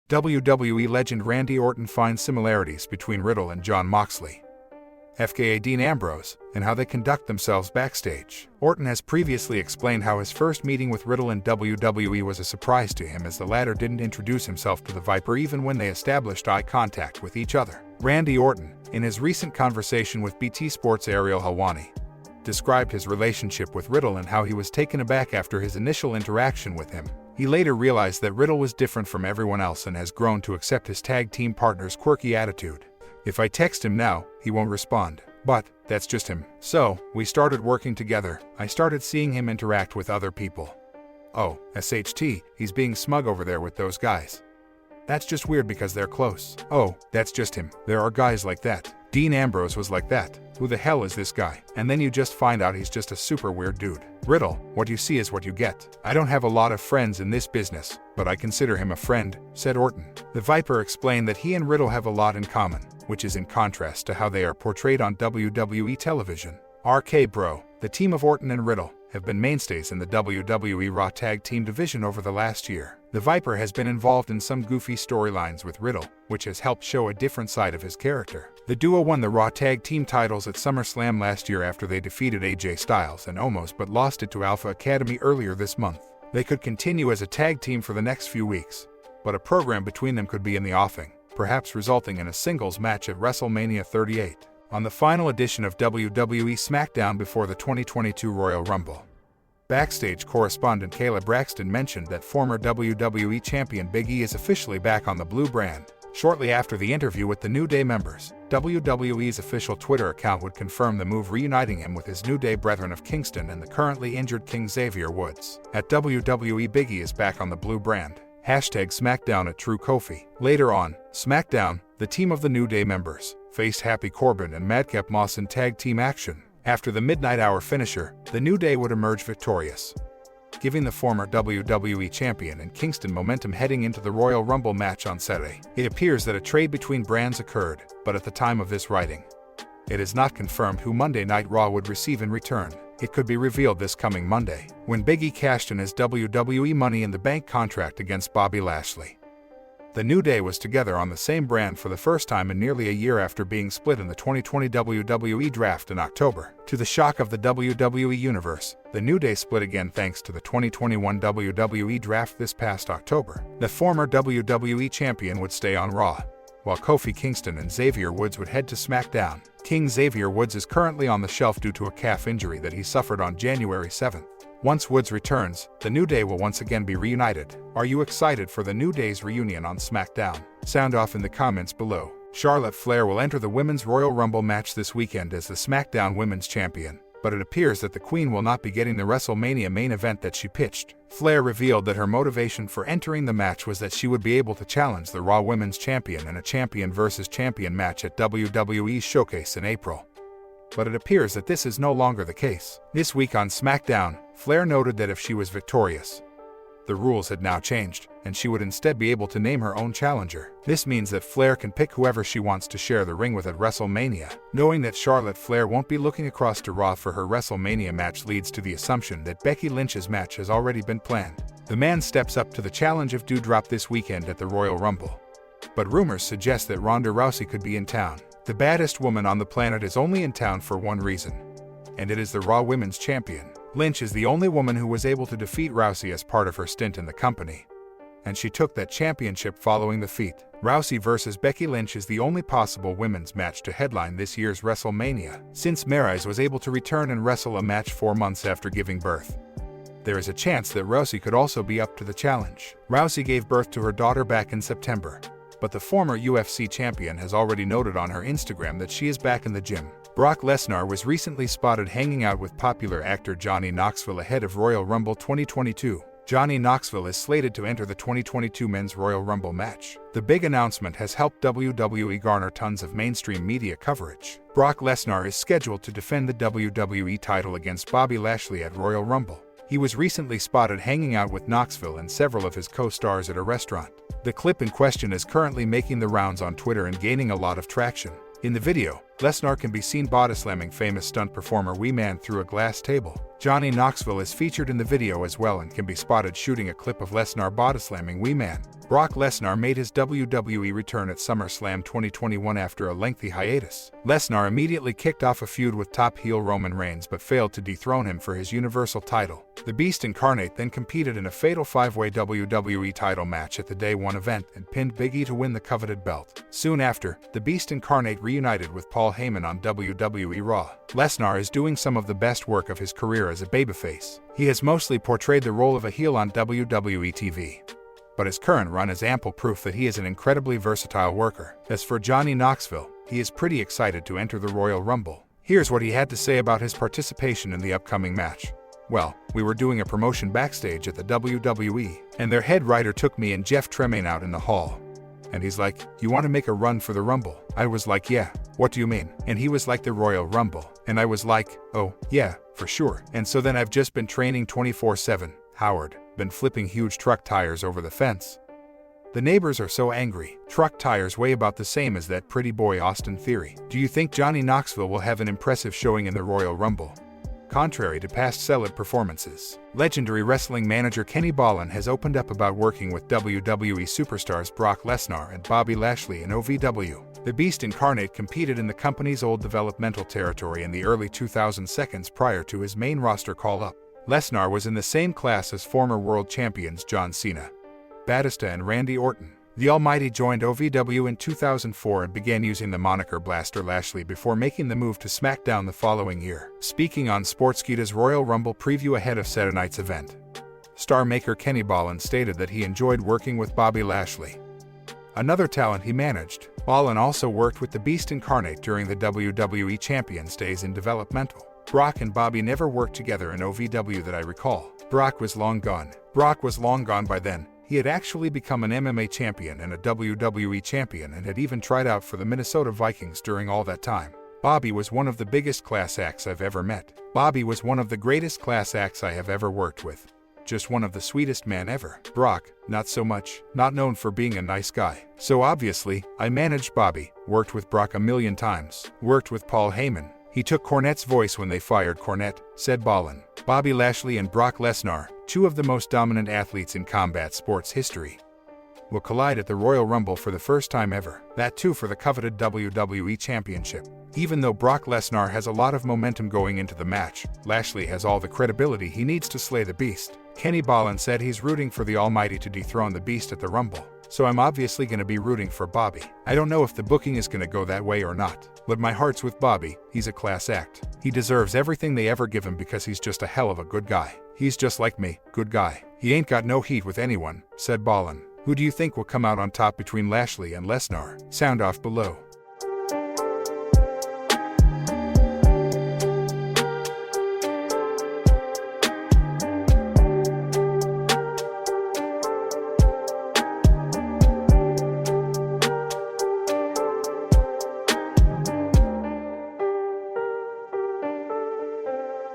WWE legend Randy Orton finds similarities between Riddle and Jon Moxley, FKA Dean Ambrose, and how they conduct themselves backstage. Orton has previously explained how his first meeting with Riddle in WWE was a surprise to him, as the latter didn't introduce himself to the Viper even when they established eye contact with each other. Randy Orton, in his recent conversation with BT Sports' Ariel Helwani, described his relationship with Riddle and how he was taken aback after his initial interaction with him. He later realized that Riddle was different from everyone else and has grown to accept his tag team partner's quirky attitude. "If I text him now, he won't respond. But that's just him. So, we started working together. I started seeing him interact with other people. Oh, SHT, he's being smug over there with those guys. That's just weird because they're close. Oh, that's just him. There are guys like that. Dean Ambrose was like that. Who the hell is this guy?" And then you just find out he's just a super weird dude. Riddle, what you see is what you get. "I don't have a lot of friends in this business, but I consider him a friend," said Orton. The Viper explained that he and Riddle have a lot in common, which is in contrast to how they are portrayed on WWE television. RK Bro, the team of Orton and Riddle, have been mainstays in the WWE Raw Tag Team division over the last year. The Viper has been involved in some goofy storylines with Riddle, which has helped show a different side of his character. The duo won the Raw Tag Team titles at SummerSlam last year after they defeated AJ Styles and almost but lost it to Alpha Academy earlier this month. They could continue as a tag team for the next few weeks, but a program between them could be in the offing, perhaps resulting in a singles match at WrestleMania 38. On the final edition of WWE SmackDown before the 2022 Royal Rumble, Backstage correspondent Kayla Braxton mentioned that former WWE champion Big E is officially back on the blue brand. Shortly after the interview with the New Day members, WWE's official Twitter account would confirm the move, reuniting him with his New Day brethren of Kingston and the currently injured King Xavier Woods. At WWE, Big E is back on the blue brand. #SmackDown at True Kofi. Later on SmackDown, the team of the New Day members faced Happy Corbin and Madcap Moss in tag team action. After the Midnight Hour finisher, the New Day would emerge victorious, giving the former WWE champion and Kingston momentum heading into the Royal Rumble match on Saturday. It appears that a trade between brands occurred, but at the time of this writing, it is not confirmed who Monday Night Raw would receive in return. It could be revealed this coming Monday, when Big E cashed in his WWE Money in the Bank contract against Bobby Lashley. The New Day was together on the same brand for the first time in nearly a year after being split in the 2020 WWE Draft in October. To the shock of the WWE Universe, the New Day split again thanks to the 2021 WWE Draft this past October. The former WWE champion would stay on Raw, while Kofi Kingston and Xavier Woods would head to SmackDown. King Xavier Woods is currently on the shelf due to a calf injury that he suffered on January 7th. Once Woods returns, the New Day will once again be reunited. Are you excited for the New Day's reunion on SmackDown? Sound off in the comments below. Charlotte Flair will enter the Women's Royal Rumble match this weekend as the SmackDown Women's Champion, but it appears that the Queen will not be getting the WrestleMania main event that she pitched. Flair revealed that her motivation for entering the match was that she would be able to challenge the Raw Women's Champion in a champion versus champion match at WWE's Showcase in April. But it appears that this is no longer the case. This week on SmackDown, Flair noted that if she was victorious, the rules had now changed, and she would instead be able to name her own challenger. This means that Flair can pick whoever she wants to share the ring with at WrestleMania. Knowing that Charlotte Flair won't be looking across to Raw for her WrestleMania match leads to the assumption that Becky Lynch's match has already been planned. The man steps up to the challenge of Doudrop this weekend at the Royal Rumble, but rumors suggest that Ronda Rousey could be in town. The baddest woman on the planet is only in town for one reason, and it is the Raw Women's Champion. Lynch is the only woman who was able to defeat Rousey as part of her stint in the company, and she took that championship following the feat. Rousey versus Becky Lynch is the only possible women's match to headline this year's WrestleMania, since Maryse was able to return and wrestle a match 4 months after giving birth. There is a chance that Rousey could also be up to the challenge. Rousey gave birth to her daughter back in September, but the former UFC champion has already noted on her Instagram that she is back in the gym. Brock Lesnar was recently spotted hanging out with popular actor Johnny Knoxville ahead of Royal Rumble 2022. Johnny Knoxville is slated to enter the 2022 Men's Royal Rumble match. The big announcement has helped WWE garner tons of mainstream media coverage. Brock Lesnar is scheduled to defend the WWE title against Bobby Lashley at Royal Rumble. He was recently spotted hanging out with Knoxville and several of his co-stars at a restaurant. The clip in question is currently making the rounds on Twitter and gaining a lot of traction. In the video, Lesnar can be seen body slamming famous stunt performer Wee Man through a glass table. Johnny Knoxville is featured in the video as well and can be spotted shooting a clip of Lesnar body slamming Wee Man. Brock Lesnar made his WWE return at SummerSlam 2021 after a lengthy hiatus. Lesnar immediately kicked off a feud with top heel Roman Reigns but failed to dethrone him for his Universal title. The Beast Incarnate then competed in a fatal 5-way WWE title match at the Day 1 event and pinned Big E to win the coveted belt. Soon after, the Beast Incarnate reunited with Paul Heyman on WWE Raw. Lesnar is doing some of the best work of his career as a babyface. He has mostly portrayed the role of a heel on WWE TV. But his current run is ample proof that he is an incredibly versatile worker. As for Johnny Knoxville, he is pretty excited to enter the Royal Rumble. Here's what he had to say about his participation in the upcoming match. Well, we were doing a promotion backstage at the WWE, and their head writer took me and Jeff Tremaine out in the hall. And he's like, "You want to make a run for the Rumble?" I was like, "Yeah, what do you mean?" And he was like, "The Royal Rumble." And I was like, "Oh, yeah, for sure." And so then I've just been training 24/7. Howard, been flipping huge truck tires over the fence. The neighbors are so angry. Truck tires weigh about the same as that pretty boy Austin Theory. Do you think Johnny Knoxville will have an impressive showing in the Royal Rumble? Contrary to past solid performances, legendary wrestling manager Kenny Bolin has opened up about working with WWE superstars Brock Lesnar and Bobby Lashley in OVW. The Beast Incarnate competed in the company's old developmental territory in the early 2000s seconds prior to his main roster call-up. Lesnar was in the same class as former world champions John Cena, Batista and Randy Orton. The Almighty joined OVW in 2004 and began using the moniker Blaster Lashley before making the move to SmackDown the following year. Speaking on Sportskeeda's Royal Rumble preview ahead of Saturday night's event, star maker Kenny Bolin stated that he enjoyed working with Bobby Lashley, another talent he managed. Bolin also worked with the Beast Incarnate during the WWE Champions days in developmental. Brock and Bobby never worked together in OVW that I recall. Brock was long gone. By then. He had actually become an MMA champion and a WWE champion and had even tried out for the Minnesota Vikings during all that time. Bobby was one of the biggest class acts I've ever met. Bobby was one of the greatest class acts I have ever worked with. Just one of the sweetest men ever. Brock, not so much, not known for being a nice guy. So obviously, I managed Bobby, worked with Brock a million times, worked with Paul Heyman. He took Cornette's voice when they fired Cornette, said Bolin. Bobby Lashley and Brock Lesnar, two of the most dominant athletes in combat sports history, will collide at the Royal Rumble for the first time ever. That too for the coveted WWE Championship. Even though Brock Lesnar has a lot of momentum going into the match, Lashley has all the credibility he needs to slay the Beast. Kenny Bolin said he's rooting for the Almighty to dethrone the Beast at the Rumble. So I'm obviously going to be rooting for Bobby. I don't know if the booking is going to go that way or not, but my heart's with Bobby. He's a class act. He deserves everything they ever give him because he's just a hell of a good guy. He's just like me, good guy. He ain't got no heat with anyone, said Bolin. Who do you think will come out on top between Lashley and Lesnar? Sound off below.